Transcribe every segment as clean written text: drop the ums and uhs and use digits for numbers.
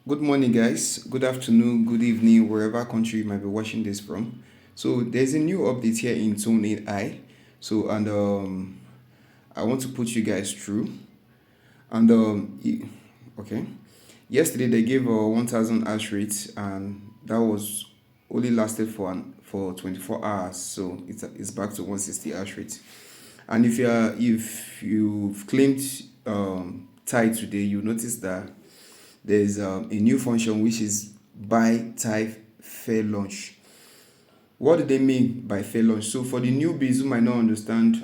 Good morning, guys. Good afternoon, good evening, wherever country you might be watching this from. So there's a new update here in TonAi. I want to put you guys through. And okay, yesterday they gave a 1,000 hash rate, and that was only lasted for 24 hours. So it's back to 160 hash rate. And if you've claimed TIE today, you notice that there's a new function which is buy type fair launch. What do they mean by fair launch? So for the newbies who might not understand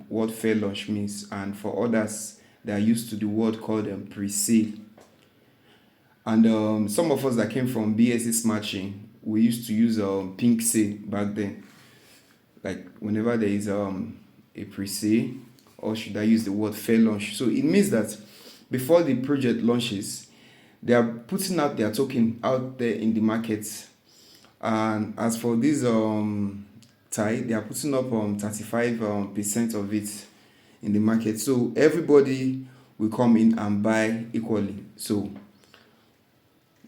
what fair launch means, and for others that are used to the word called pre-sale, and some of us that came from BSc Smart Chain, we used to use pink sale back then. Like whenever there is a pre-sale, or should I use the word fair launch? So it means that before the project launches, they are putting out their token out there in the market. And as for this tie, they are putting up 35% of it in the market. So everybody will come in and buy equally. So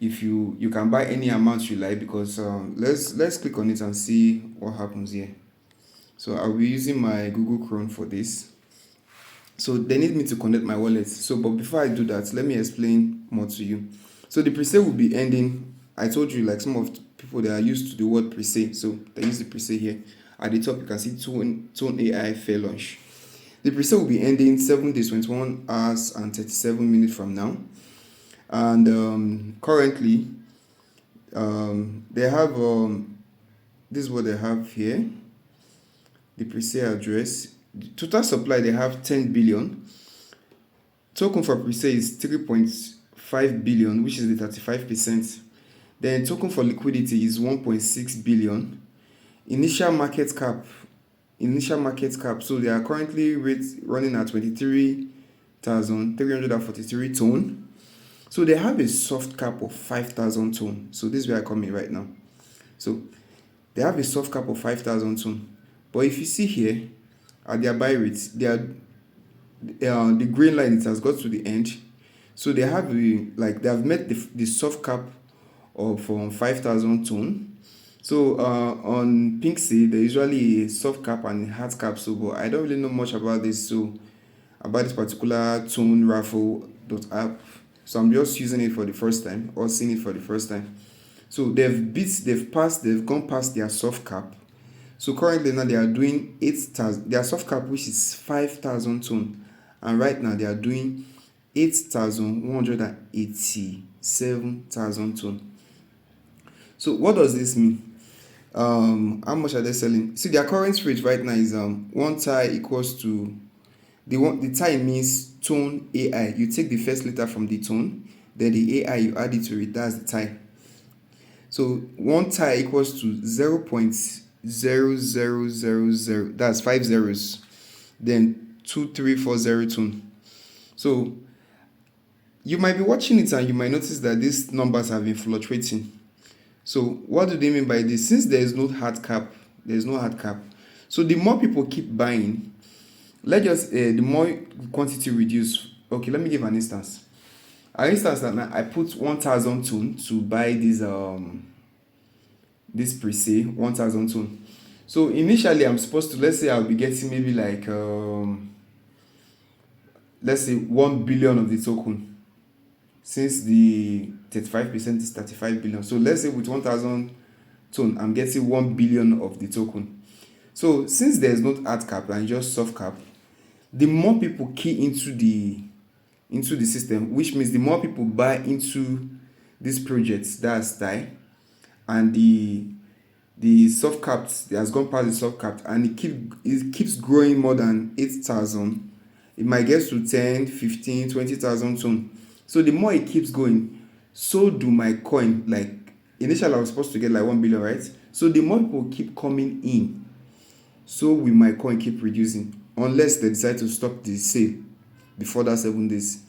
if you can buy any amount you like, because let's click on it and see what happens here. So I'll be using my Google Chrome for this. So they need me to connect my wallet. So but before I do that, let me explain more to you. So the presale will be ending. I told you, like, some of the people that are used to the word presale, so they use the presale here. At the top you can see TonAi fair launch. The presale will be ending 7 days, 21 hours and 37 minutes from now. And currently they have this is what they have here. The presale address. The total supply, they have 10 billion. Token for presale is 3.5 billion, which is the 35%. Then token for liquidity is 1.6 billion. Initial market cap. So they are currently running at 23,343 ton. So they have a soft cap of 5,000 ton. So this is where I come in right now. So they have a soft cap of 5,000 ton. But if you see here, at their buy rates, they are the green line, it has got to the end. So they have they have met the soft cap of 5,000 ton. So on Pinksy, there is usually a soft cap and a hard cap. So but I don't really know much about this. So about this particular Ton Raffles app. So I'm just using it for the first time, or seeing it for the first time. So they've gone past their soft cap. So currently now they are doing 8,000. Their soft cap, which is 5,000 ton, and right now they are doing 8,187,000 ton. So what does this mean? How much are they selling? See, their current rate right now is one tie equals to the tie means ton AI. You take the first letter from the ton, then the AI you add it to it. That's the tie. So one tie equals to 0.0000. That's 5 zeros. Then 2340 ton. So you might be watching it and you might notice that these numbers have been fluctuating. So what do they mean by this? Since there is no hard cap, so the more people keep buying, the more quantity reduce. Okay, let me give an instance. An instance that I put 1,000 ton to buy this presale 1,000 ton. So initially I'm supposed to, let's say I'll be getting maybe like let's say 1 billion of the token, since the 35% is 35 billion. So let's say with 1,000 ton I'm getting 1 billion of the token. So since there's not hard cap and just soft cap, the more people key into the system, which means the more people buy into this project, that's TIE, and the soft capped, it has gone past the soft capped, and it keeps growing more than 8,000. It might get to 10, 15, 20,000 ton. So the more it keeps going, so do my coin. Like initially I was supposed to get like 1 billion, right? So the more people keep coming in, so will my coin keep reducing, unless they decide to stop the sale before that 7 days.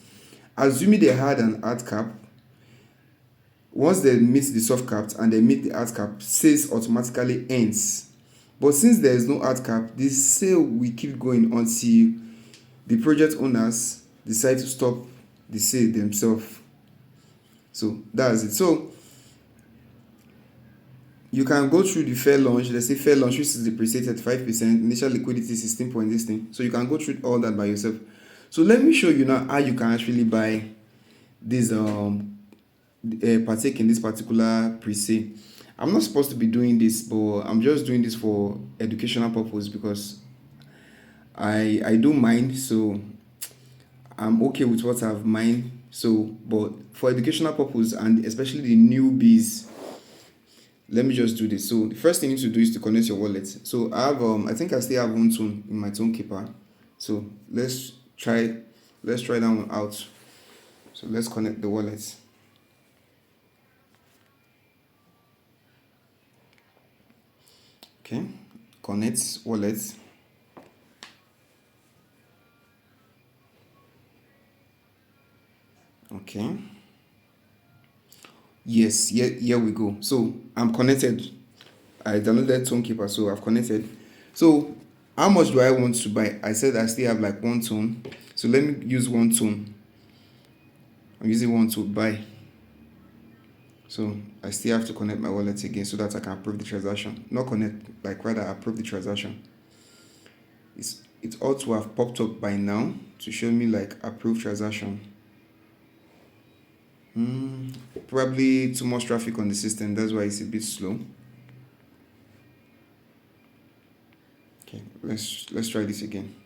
Assuming they had an hard cap, once they meet the soft cap and they meet the hard cap, sales automatically ends. But since there is no hard cap, the sale will keep going until the project owners decide to stop the sale themselves. So that's it. So you can go through the fair launch. Let's say fair launch, which is the preset at 5%, initial liquidity 16 point this thing. So you can go through all that by yourself. So let me show you now how you can actually buy this partake in this particular pre-sale. I'm not supposed to be doing this, but I'm just doing this for educational purpose because I do mine, so I'm okay with what I've mined. So, but for educational purpose and especially the newbies, let me just do this. So the first thing you need to do is to connect your wallet. So I have I think I still have one Ton in my Ton keeper. So let's try that one out. So let's connect the wallet. Okay, connect wallet. Okay. Yes, here we go. So I'm connected. I downloaded Ton keeper, so I've connected. So how much do I want to buy? I said I still have like one Ton. So let me use one Ton. I'm using one to buy. So I still have to connect my wallet again so that I can approve the transaction. Not connect, like rather approve the transaction. It ought to have popped up by now to show me like approve transaction. Probably too much traffic on the system, that's why it's a bit slow. Okay, let's try this again.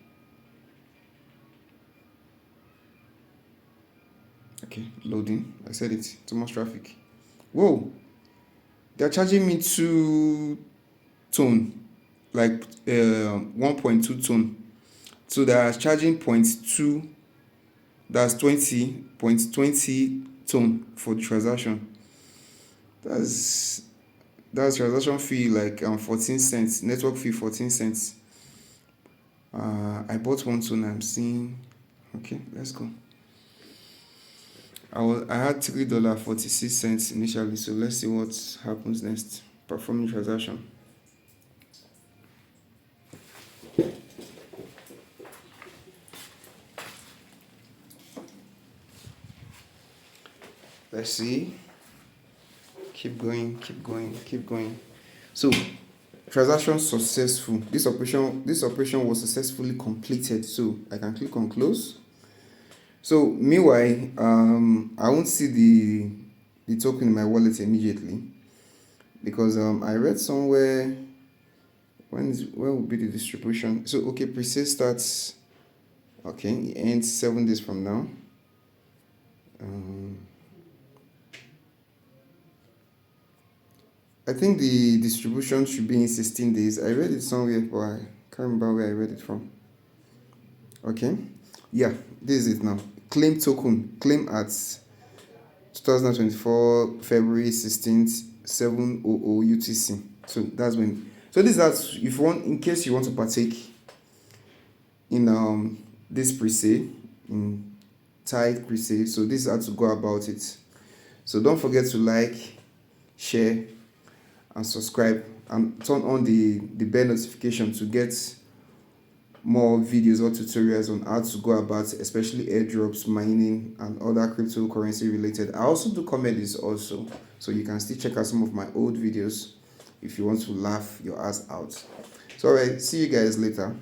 Okay, loading. I said it, too much traffic. Whoa, they're charging me 2 Ton, like 1.2 Ton. So they're charging 0.2, that's 20.20 Ton for the transaction. That's transaction fee like 14 cents, network fee 14 cents. I bought one Ton. I'm seeing. Okay, let's go. I had $3.46 initially, so let's see what happens next. Performing transaction. Let's see. Keep going. So transaction successful. This operation was successfully completed, so I can click on close. So meanwhile, I won't see the token in my wallet immediately because I read somewhere when will be the distribution. So okay, pre-sale starts. Okay, it ends 7 days from now. I think the distribution should be in 16 days. I read it somewhere, but I can't remember where I read it from. Okay, yeah, this is it now. Claim token, claim at 2024 February 16th 7:00 UTC. So that's when. So this is if you want, in case you want to partake in this pre-sale, in tight pre-sale. So this is how to go about it. So don't forget to like, share, and subscribe, and turn on the bell notification to get more videos or tutorials on how to go about, especially airdrops, mining, and other cryptocurrency related. I also do comedies also, so you can still check out some of my old videos if you want to laugh your ass out. So alright, see you guys later.